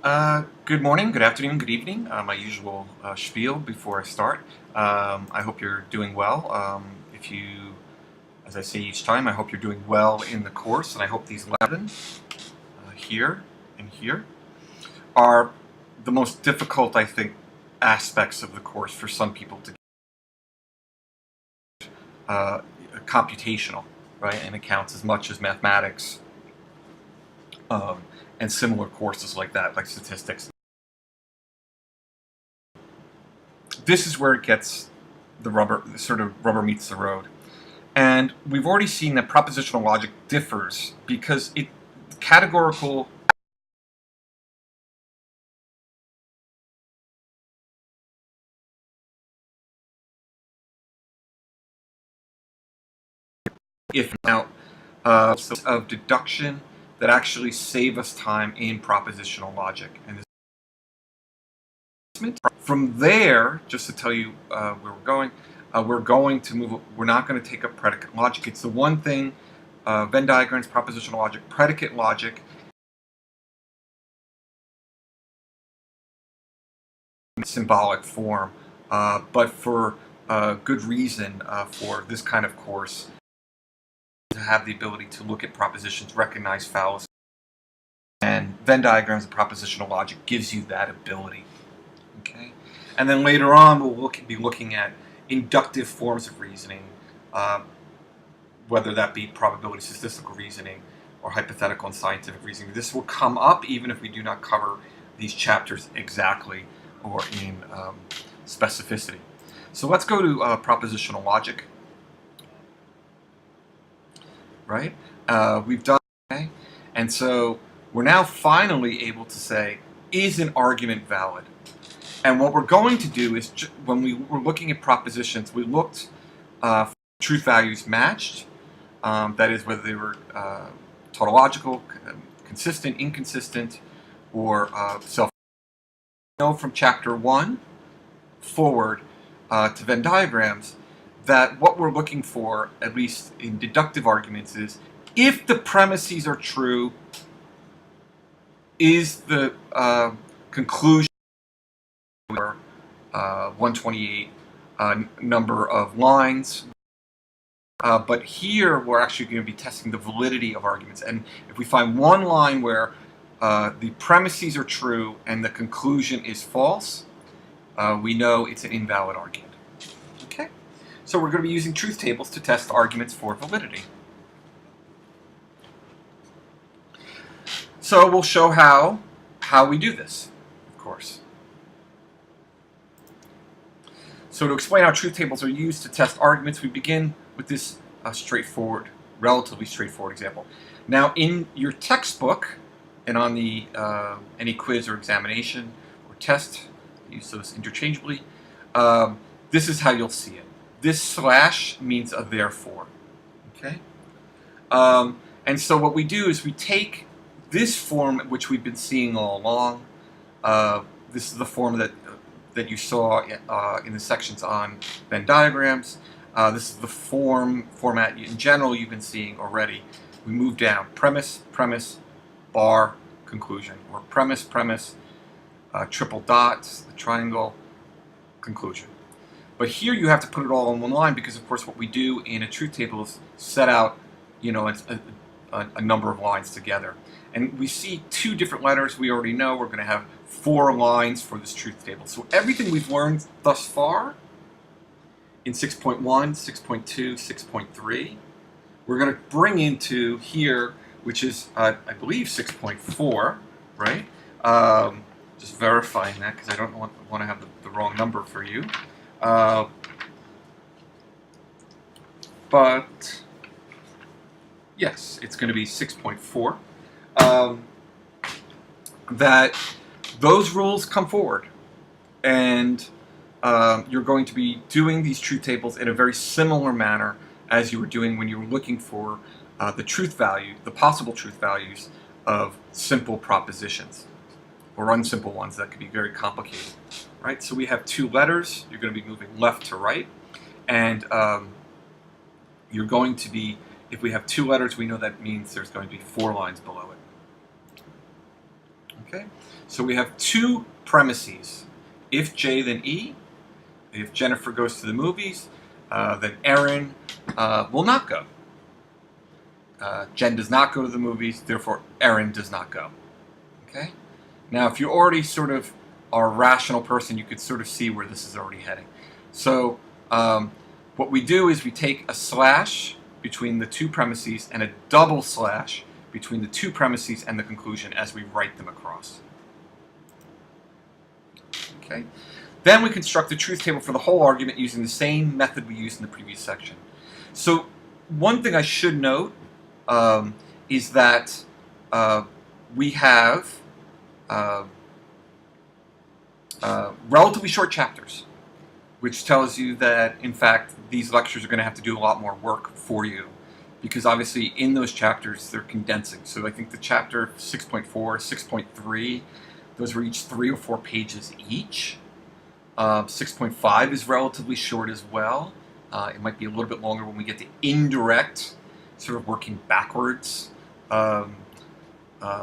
Good morning, good afternoon, good evening. My usual spiel before I start. I hope you're doing well. If you, as I say each time, I hope you're doing well in the course, and I hope these 11 here and here are the most difficult, I think, aspects of the course for some people to computational, right, and accounts as much as mathematics and similar courses like that, like statistics. This is where it gets the rubber meets the road. And we've already seen that propositional logic differs because it categorical if now of deduction that actually save us time in propositional logic. And from there, just to tell you where we're going to move. We're not going to take up predicate logic. It's the one thing, Venn diagrams, propositional logic, predicate logic, symbolic form, but for good reason for this kind of course to have the ability to look at propositions, recognize fallacies, and Venn diagrams and propositional logic gives you that ability. Okay, and then later on we'll be looking at inductive forms of reasoning, whether that be probability statistical reasoning or hypothetical and scientific reasoning. This will come up even if we do not cover these chapters exactly or in specificity. So let's go to propositional logic. Right? We've done, okay? And so we're now finally able to say, is an argument valid? And what we're going to do is, when we were looking at propositions, we looked for truth values matched, that is whether they were tautological, consistent, inconsistent, or self. We know from chapter 1 forward to Venn diagrams that what we're looking for, at least in deductive arguments, is if the premises are true, is the conclusion 128 number of lines. But here we're actually going to be testing the validity of arguments. And if we find one line where the premises are true and the conclusion is false, we know it's an invalid argument. Okay? So we're going to be using truth tables to test arguments for validity. So we'll show how we do this, of course. So to explain how truth tables are used to test arguments, we begin with this relatively straightforward example. Now in your textbook and on the any quiz or examination or test, use those interchangeably, this is how you'll see it. This slash means a therefore, okay? And so what we do is we take this form, which we've been seeing all along. This is the form that you saw in the sections on Venn diagrams. This is the format in general you've been seeing already. We move down: premise, premise, bar, conclusion, or premise, premise, triple dots, the triangle, conclusion. But here you have to put it all in one line because, of course, what we do in a truth table is set out, a number of lines together. And we see two different letters. We already know we're going to have 4 lines for this truth table. So everything we've learned thus far in 6.1, 6.2, 6.3, we're going to bring into here, which is, I believe, 6.4, right? Just verifying that because I don't want to have the wrong number for you. But yes, it's going to be 6.4. That those rules come forward, and you're going to be doing these truth tables in a very similar manner as you were doing when you were looking for the truth value, the possible truth values of simple propositions or unsimple ones that could be very complicated, right? So we have 2 letters. You're going to be moving left to right, and you're going to be, if we have 2 letters, we know that means there's going to be 4 lines below it. Okay, so we have two premises. If J, then E. If Jennifer goes to the movies, then Aaron will not go. Jen does not go to the movies, therefore Aaron does not go. Okay? Now, if you already sort of are a rational person, you could sort of see where this is already heading. So what we do is we take a slash between the two premises and a double slash between the two premises and the conclusion as we write them across. Okay? Then we construct the truth table for the whole argument using the same method we used in the previous section. So one thing I should note is that we have relatively short chapters, which tells you that, in fact, these lectures are going to have to do a lot more work for you, because obviously in those chapters they're condensing. So I think the chapter 6.4, 6.3, those were each 3 or 4 pages each. 6.5 is relatively short as well. It might be a little bit longer when we get to indirect, sort of working backwards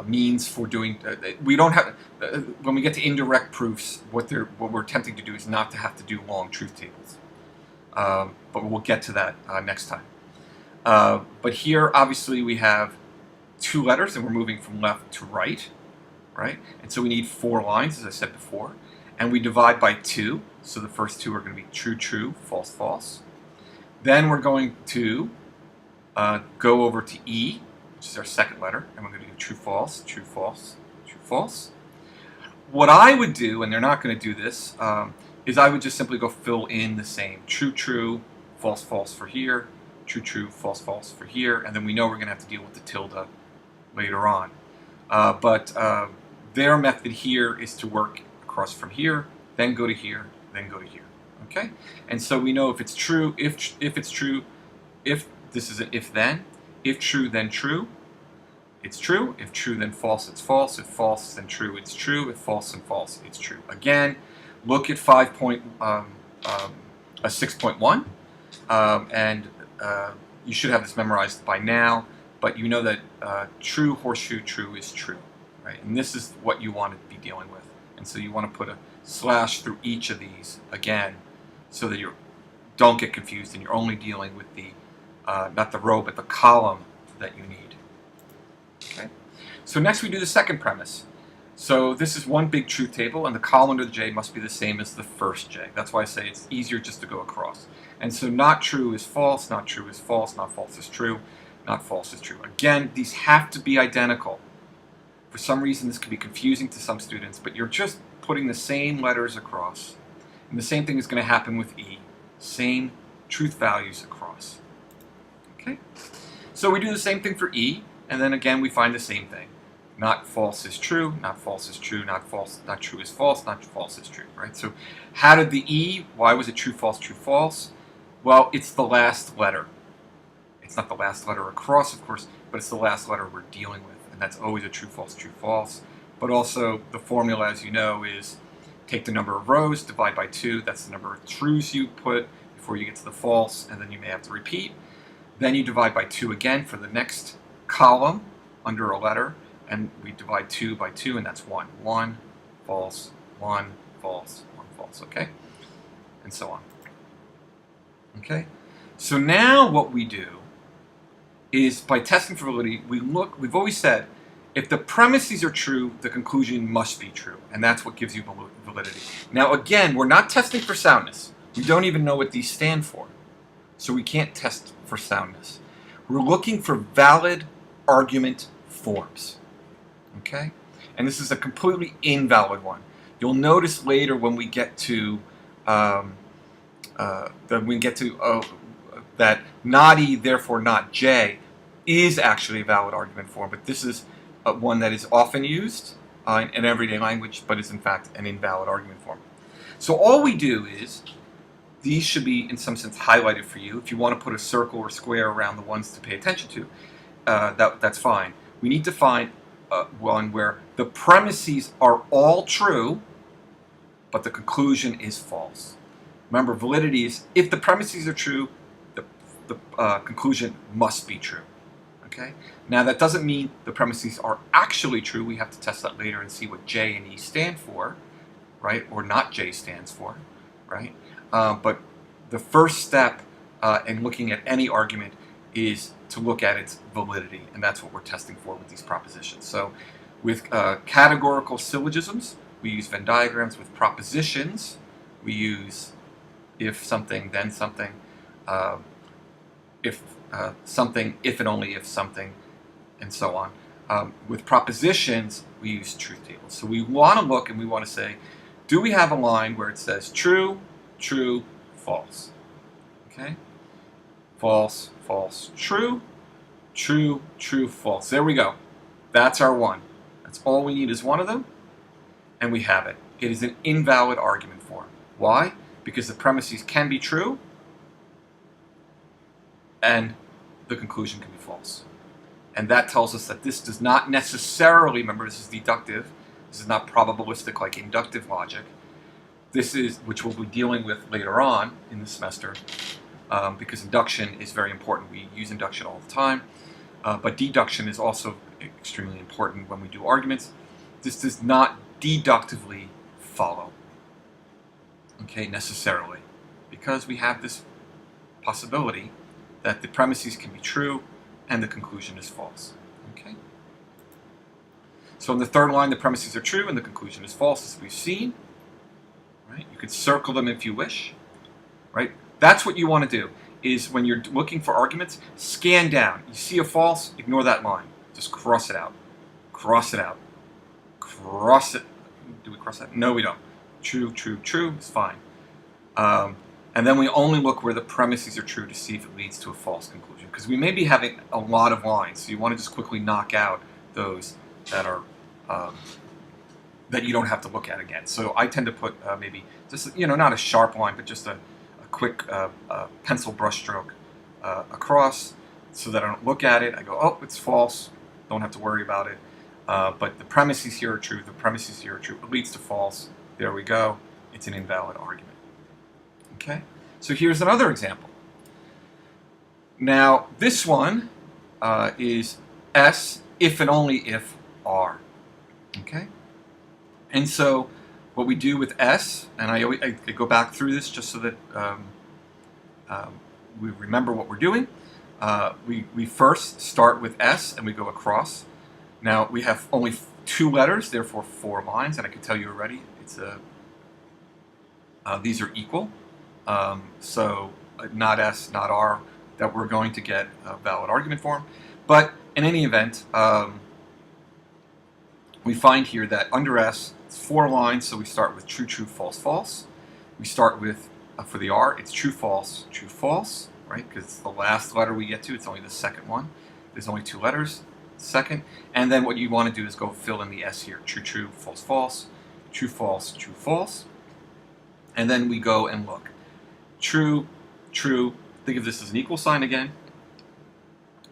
means for doing. We don't have when we get to indirect proofs. What we're attempting to do is not to have to do long truth tables, but we'll get to that next time. But here, obviously, we have 2 letters, and we're moving from left to right, right? And so we need 4 lines, as I said before. And we divide by 2, so the first 2 are going to be true, true, false, false. Then we're going to go over to E, which is our second letter, and we're going to do true, false, true, false, true, false. What I would do, and they're not going to do this, is I would just simply go fill in the same true, true, false, false for here, true, true, false, false for here, and then we know we're going to have to deal with the tilde later on. But their method here is to work across from here, then go to here, then go to here. Okay? And so we know if it's true, if it's true, if this is an if then true, then true, it's true. If true, then false, it's false. If false, then true, it's true. If false and false, it's true. Again, look at 6.1, and you should have this memorized by now, but you know that true, horseshoe, true is true, right? And this is what you want to be dealing with. And so you want to put a slash through each of these again, so that you don't get confused and you're only dealing with the not the row but the column that you need. Okay. So next we do the second premise. So this is one big truth table, and the column under the J must be the same as the first J. That's why I say it's easier just to go across. And so not true is false, not true is false, not false is true, not false is true. Again, these have to be identical. For some reason, this can be confusing to some students, but you're just putting the same letters across. And the same thing is going to happen with E. Same truth values across. Okay? So we do the same thing for E, and then again we find the same thing. Not false is true, not false is true, not true is false, not false is true, right? So how did the E, why was it true, false, true, false? Well, it's the last letter. It's not the last letter across, of course, but it's the last letter we're dealing with. And that's always a true, false. But also, the formula, as you know, is take the number of rows, divide by 2. That's the number of truths you put before you get to the false, and then you may have to repeat. Then you divide by 2 again for the next column under a letter, and we divide 2 by 2, and that's 1. 1, false, 1, false, 1, false, okay? And so on. Okay? So now what we do is by testing for validity, we've always said, if the premises are true, the conclusion must be true, and that's what gives you validity. Now again, we're not testing for soundness. We don't even know what these stand for, so we can't test for soundness. We're looking for valid argument forms, okay? And this is a completely invalid one. You'll notice later when we get to that not E, therefore not J, is actually a valid argument form, but this is one that is often used in everyday language, but is in fact an invalid argument form. So all we do is, these should be in some sense highlighted for you. If you want to put a circle or square around the ones to pay attention to, that's fine. We need to find one where the premises are all true, but the conclusion is false. Remember, validity is if the premises are true, the conclusion must be true. Okay. Now that doesn't mean the premises are actually true. We have to test that later and see what J and E stand for, right? Or not J stands for, right? But the first step in looking at any argument is to look at its validity, and that's what we're testing for with these propositions. So with categorical syllogisms, we use Venn diagrams. With propositions, we use if something, then something, if something, if and only if something, and so on. With propositions, we use truth tables. So we want to look and we want to say, do we have a line where it says true, true, false? Okay? False, false, true, true, true, false. There we go. That's our one. That's all we need is one of them, and we have it. It is an invalid argument form. Why? Because the premises can be true, and the conclusion can be false. And that tells us that this does not necessarily, remember this is deductive, this is not probabilistic like inductive logic. This is, which we'll be dealing with later on in the semester, because induction is very important. We use induction all the time, but deduction is also extremely important when we do arguments. This does not deductively follow, okay, necessarily, because we have this possibility that the premises can be true and the conclusion is false. Okay. So in the third line, the premises are true and the conclusion is false, as we've seen. Right? You could circle them if you wish. Right? That's what you want to do. Is when you're looking for arguments, scan down. You see a false, ignore that line. Just cross it out. Cross it out. Cross it. Do we cross that? No, we don't. True, true, true is fine. And then we only look where the premises are true to see if it leads to a false conclusion. Because we may be having a lot of lines, so you want to just quickly knock out those that are that you don't have to look at again. So I tend to put maybe just, not a sharp line, but just a quick pencil brush stroke across, so that I don't look at it. I go, oh, it's false. Don't have to worry about it. But the premises here are true. The premises here are true. It leads to false. There we go. It's an invalid argument. Okay, so here's another example. Now, this one is S if and only if R. Okay, and so what we do with S, and I go back through this just so that we remember what we're doing. We first start with S and we go across. Now, we have only 2 letters, therefore 4 lines, and I can tell you already, it's these are equal. So not S, not R, that we're going to get a valid argument form. But in any event, we find here that under S, it's 4 lines, so we start with true, true, false, false. We start with, for the R, it's true, false, right? Because it's the last letter we get to, it's only the second one. There's only 2 letters, second. And then what you want to do is go fill in the S here, true, true, false, false, true, false, true, false. And then we go and look. True, true, think of this as an equal sign again.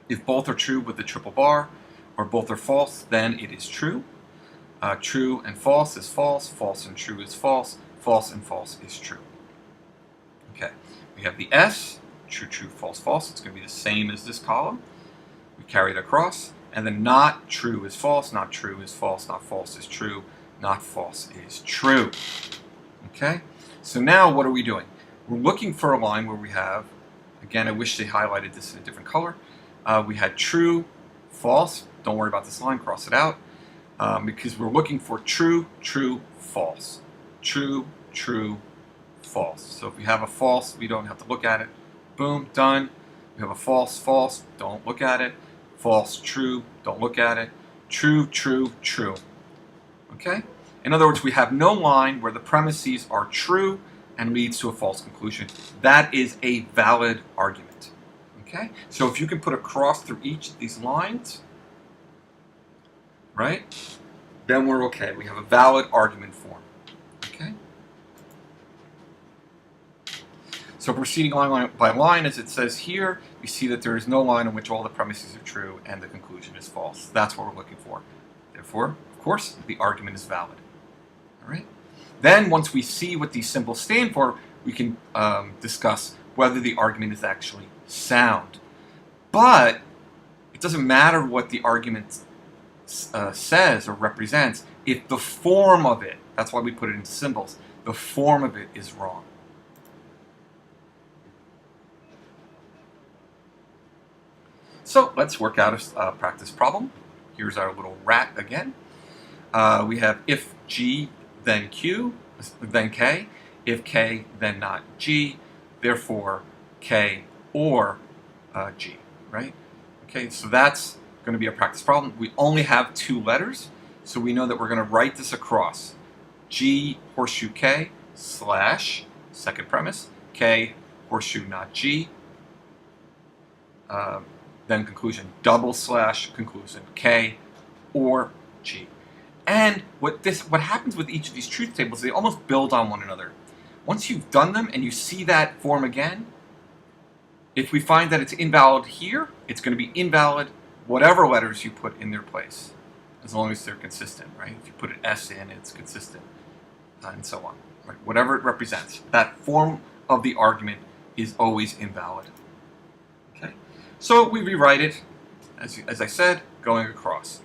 If both are true with the triple bar, or both are false, then it is true. True and false is false, false and true is false, false and false is true. Okay, we have the S, true, true, false, false. It's going to be the same as this column. We carry it across, and then not true is false, not true is false, not false is true, not false is true. Okay, so now what are we doing? We're looking for a line where we have, again, I wish they highlighted this in a different color. We had true, false. Don't worry about this line, cross it out. Because we're looking for true, true, false. True, true, false. So if we have a false, we don't have to look at it. Boom, done. We have a false, false, don't look at it. False, true, don't look at it. True, true, true. Okay? In other words, we have no line where the premises are true and leads to a false conclusion. That is a valid argument. Okay? So if you can put a cross through each of these lines, right, then we're okay. We have a valid argument form. Okay? So proceeding line by line, as it says here, you see that there is no line in which all the premises are true and the conclusion is false. That's what we're looking for. Therefore, of course, the argument is valid. All right? Then, once we see what these symbols stand for, we can discuss whether the argument is actually sound. But It doesn't matter what the argument says or represents if the form of it, that's why we put it into symbols, the form of it is wrong. So let's work out a practice problem. Here's our little rat again. We have if G, then Q, then K. If K, then not G. Therefore, K or G, right? Okay, so that's going to be a practice problem. We only have 2 letters, so we know that we're going to write this across. G horseshoe K slash, second premise, K horseshoe not G, then conclusion, double slash conclusion, K or G. And what happens with each of these truth tables, they almost build on one another. Once you've done them and you see that form again, if we find that it's invalid here, it's going to be invalid whatever letters you put in their place, as long as they're consistent, right? If you put an S in, it's consistent, and so on. Right? Whatever it represents, that form of the argument is always invalid. Okay, so we rewrite it, as I said, going across,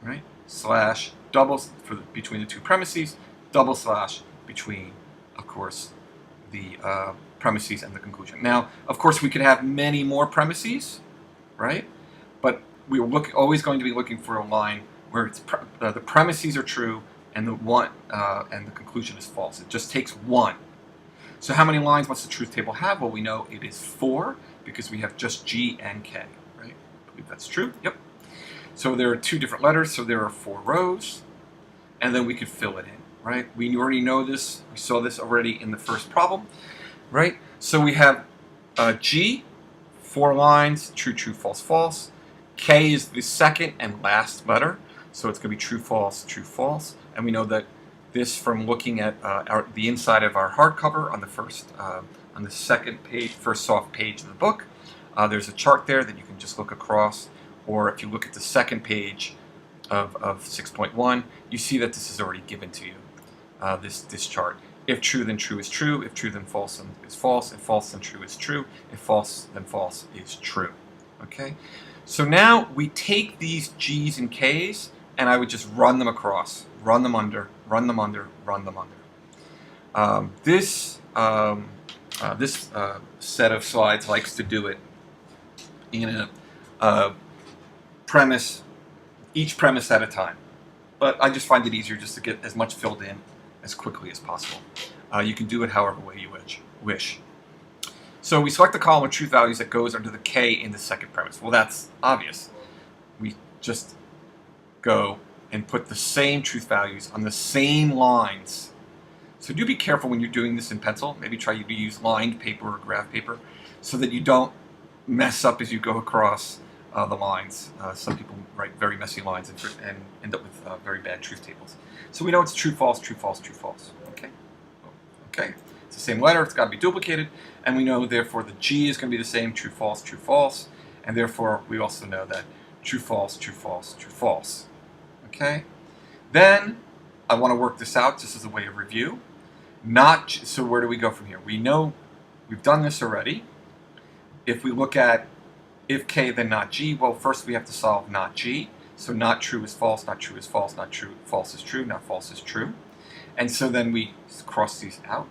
right? Slash double between the 2 premises, double slash between, of course, the premises and the conclusion. Now, of course, we could have many more premises, right? But we're always going to be looking for a line where it's the premises are true and the conclusion is false. It just takes 1. So how many lines must the truth table have? Well, we know it is 4 because we have just G and K, right? I believe that's true. Yep. So there are 2 different letters, so there are 4 rows, and then we could fill it in, right? We already know this. We saw this already in the first problem, right? So we have G, 4 lines, true, true, false, false. K is the second and last letter, so it's going to be true, false, false. And we know that this from looking at the inside of our hardcover on the second page, first soft page of the book. There's a chart there that you can just look across. Or if you look at the second page of 6.1, you see that this is already given to you, this chart. If true, then true is true. If true, then false is false. If false, then true is true. If false, then false is true. Okay? So now we take these G's and K's, and I would just run them across. Run them under, run them under, run them under. This set of slides likes to do it in a each premise at a time. But I just find it easier just to get as much filled in as quickly as possible. You can do it however way you wish. So we select the column of truth values that goes under the K in the second premise. Well, that's obvious. We just go and put the same truth values on the same lines. So do be careful when you're doing this in pencil. Maybe try to use lined paper or graph paper so that you don't mess up as you go across the lines. Some people write very messy lines and end up with very bad truth tables. So we know it's true, false, true, false, true, false. Okay? Okay. It's the same letter. It's got to be duplicated. And we know, therefore, the G is going to be the same, true, false, true, false. And therefore, we also know that true, false, true, false, true, false. Okay? Then, I want to work this out just as a way of review. So where do we go from here? We know we've done this already. If we look at if K, then not G, well, first we have to solve not G. So not true is false, not true is false, not true, false is true, not false is true. And so then we cross these out,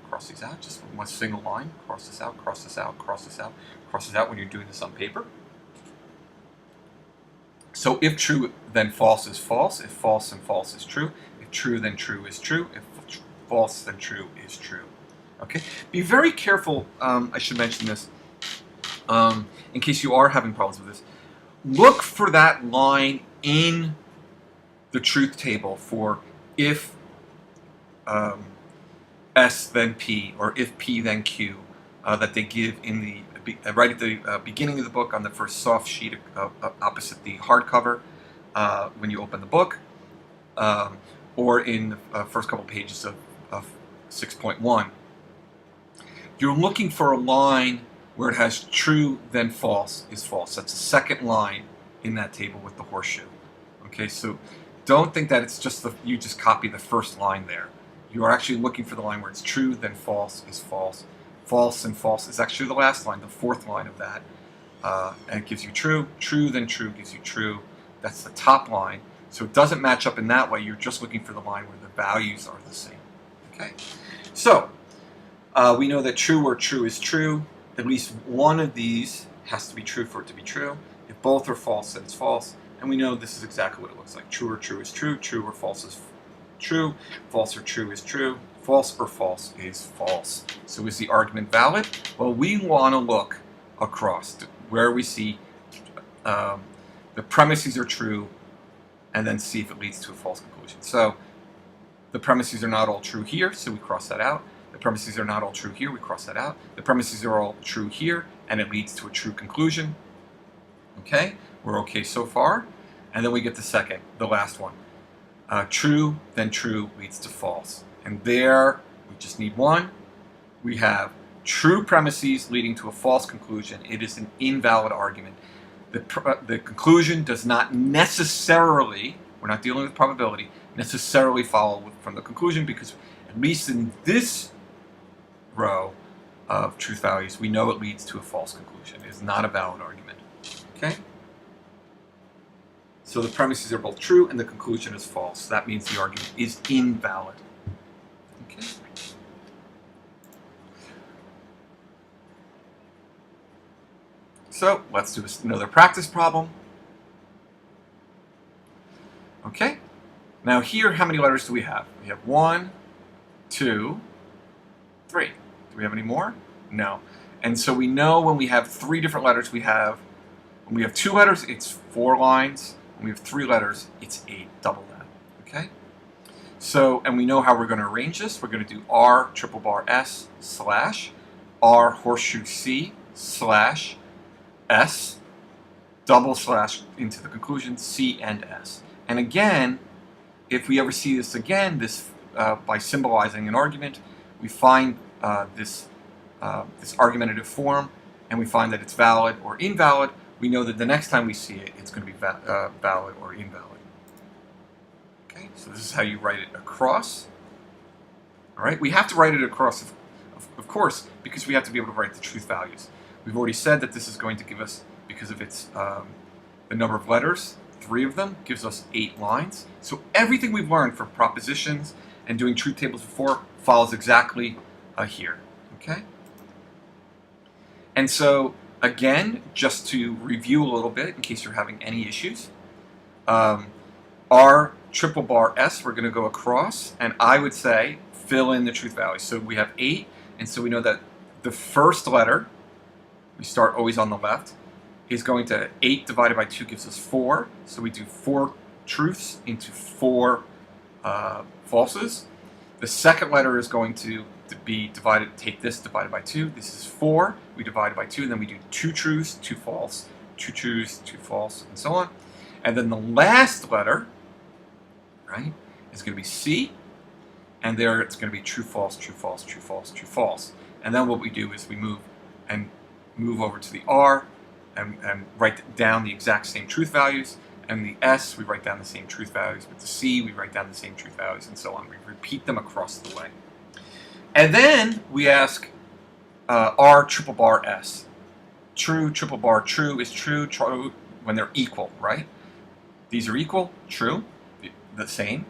just one single line, cross this out, cross this out, cross this out, cross this out when you're doing this on paper. So if true, then false is false. If false, then false is true. If true, then true is true. If false, then true is true. Okay? Be very careful, I should mention this, in case you are having problems with this. Look for that line in the truth table for if S then P or if P then Q that they give in the right at the beginning of the book on the first soft sheet opposite the hardcover when you open the book, or in the first couple pages of 6.1. You're looking for a line where it has true then false is false. That's the second line in that table with the horseshoe. Okay, so don't think that it's just you just copy the first line there. You are actually looking for the line where it's true then false is false. False and false is actually the last line, the fourth line of that. and it gives you true, true, then true gives you true. That's the top line. So it doesn't match up in that way. You're just looking for the line where the values are the same. Okay. So we know that true or true is true. At least one of these has to be true for it to be true. If both are false, then it's false. And we know this is exactly what it looks like. True or true is true. True or false is true. False or true is true. False or false is false. So is the argument valid? Well, we want to look across to where we see the premises are true and then see if it leads to a false conclusion. So the premises are not all true here, so we cross that out. The premises are not all true here, we cross that out. The premises are all true here, and it leads to a true conclusion. Okay, we're okay so far. And then we get the last one. True, then true leads to false. And there, we just need one. We have true premises leading to a false conclusion. It is an invalid argument. The conclusion does not necessarily, we're not dealing with probability, necessarily follow from the conclusion, because at least in this row of truth values, we know it leads to a false conclusion. It is not a valid argument. Okay? So the premises are both true and the conclusion is false. That means the argument is invalid. Okay? So let's do another practice problem. Okay? Now here, how many letters do we have? We have 1, 2, 3. Do we have any more? No. And so we know when we have 3 different letters, when we have 2 letters, it's 4 lines. When we have 3 letters, it's 8, double that. Okay? So, and we know how we're going to arrange this. We're going to do R triple bar S slash R horseshoe C slash S double slash into the conclusion C and S. And again, if we ever see this again, by symbolizing an argument, we find this argumentative form, and we find that it's valid or invalid. We know that the next time we see it, it's going to be valid or invalid. Okay, so this is how you write it across. All right, we have to write it across, of course, because we have to be able to write the truth values. We've already said that this is going to give us, because of its the number of letters, 3 of them, gives us 8 lines. So everything we've learned from propositions and doing truth tables before follows exactly here. Okay? And so, again, just to review a little bit in case you're having any issues, R triple bar S, we're going to go across, and I would say fill in the truth values. So we have 8, and so we know that the first letter, we start always on the left, is going to 8 divided by 2 gives us 4. So we do 4 truths into 4 falses. The second letter is going to be divided, take this divided by 2. This is 4. We divide it by 2, and then we do 2 truths, 2 false, 2 truths, 2 false, and so on. And then the last letter, right, is going to be C. And there it's going to be true, false, true, false, true, false, true, false. And then what we do is we move over to the R and write down the exact same truth values. And the S, we write down the same truth values. With the C, we write down the same truth values, and so on. We repeat them across the way. And then we ask R triple bar S. True, triple bar, true is true, true when they're equal, right? These are equal, true, the same.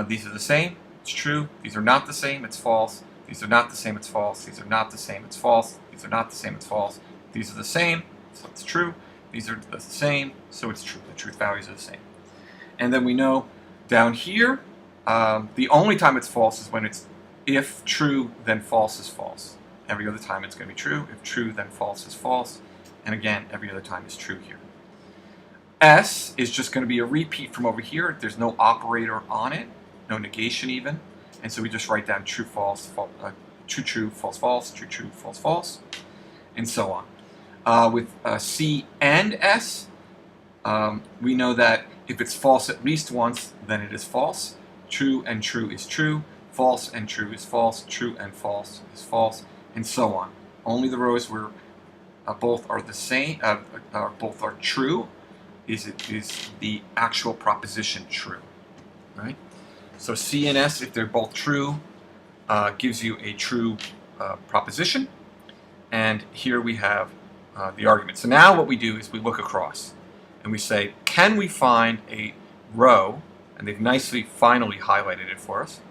These are the same, it's true. These are not the same, it's false. These are not the same, it's false. These are not the same, it's false. These are not the same, it's false. These are the same, so it's true. These are the same, so it's true. The truth values are the same. And then we know down here, the only time it's false is when it's if true, then false is false. Every other time it's going to be true. If true, then false is false. And again, every other time is true here. S is just going to be a repeat from over here. There's no operator on it, no negation even. And so we just write down true, false, true, true, false, false, true, true, false, false, and so on. With C and S, we know that if it's false at least once, then it is false. True and true is true. False and true is false. True and false is false, and so on. Only the rows where both are the same, both are true, is the actual proposition true, right? So C and S, if they're both true, gives you a true proposition. And here we have the argument. So now what we do is we look across and we say, can we find a row, and they've nicely finally highlighted it for us.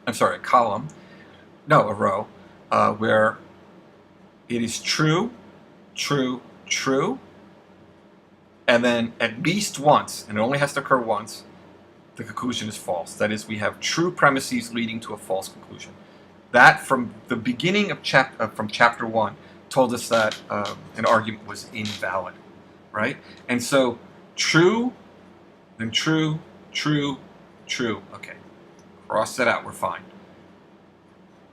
I'm sorry, a column, no, a row, where it is true, true, true, and then at least once, and it only has to occur once, the conclusion is false. That is, we have true premises leading to a false conclusion. That, from the beginning of from chapter 1, told us that an argument was invalid, right? And so true, then true, true, true. Okay, cross that out, we're fine.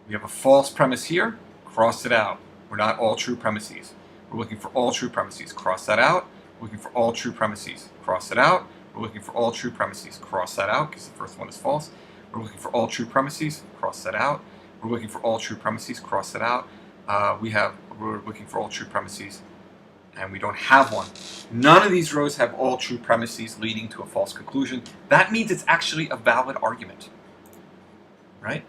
We have a false premise here, cross it out. We're not all true premises. We're looking for all true premises, cross that out. We're looking for all true premises, cross it out. We're looking for all true premises, cross that out, because the first one is false. We're looking for all true premises, cross that out. We're looking for all true premises, cross it out. We're looking for all true premises, and we don't have one. None of these rows have all true premises leading to a false conclusion. That means it's actually a valid argument, right?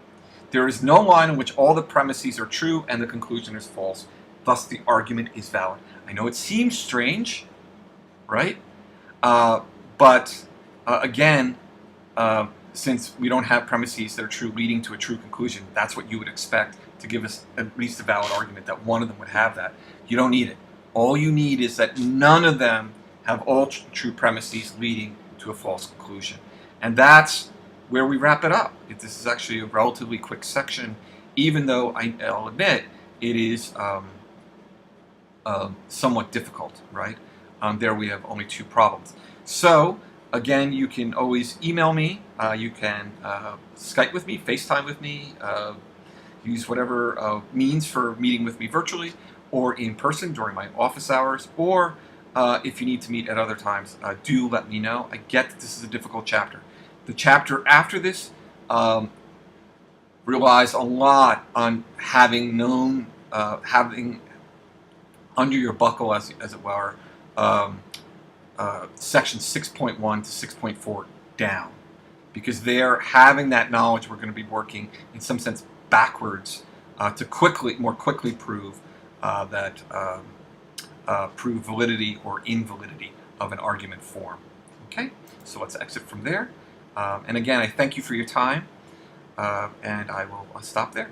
There is no line in which all the premises are true and the conclusion is false. Thus, the argument is valid. I know it seems strange, right? But again, since we don't have premises that are true leading to a true conclusion, that's what you would expect to give us at least a valid argument that one of them would have that. You don't need it. All you need is that none of them have all true premises leading to a false conclusion. And that's where we wrap it up. This is actually a relatively quick section, even though I'll admit it is somewhat difficult, right? There we have only 2 problems. So, again, you can always email me, you can Skype with me, FaceTime with me, use whatever means for meeting with me virtually or in person during my office hours, or if you need to meet at other times, do let me know. I get that this is a difficult chapter. The chapter after this relies a lot on having known, having under your buckle, as it were, section 6.1 to 6.4 down, because there, having that knowledge, we're going to be working in some sense backwards to more quickly prove prove validity or invalidity of an argument form. Okay, so let's exit from there. And again, I thank you for your time, and I will stop there.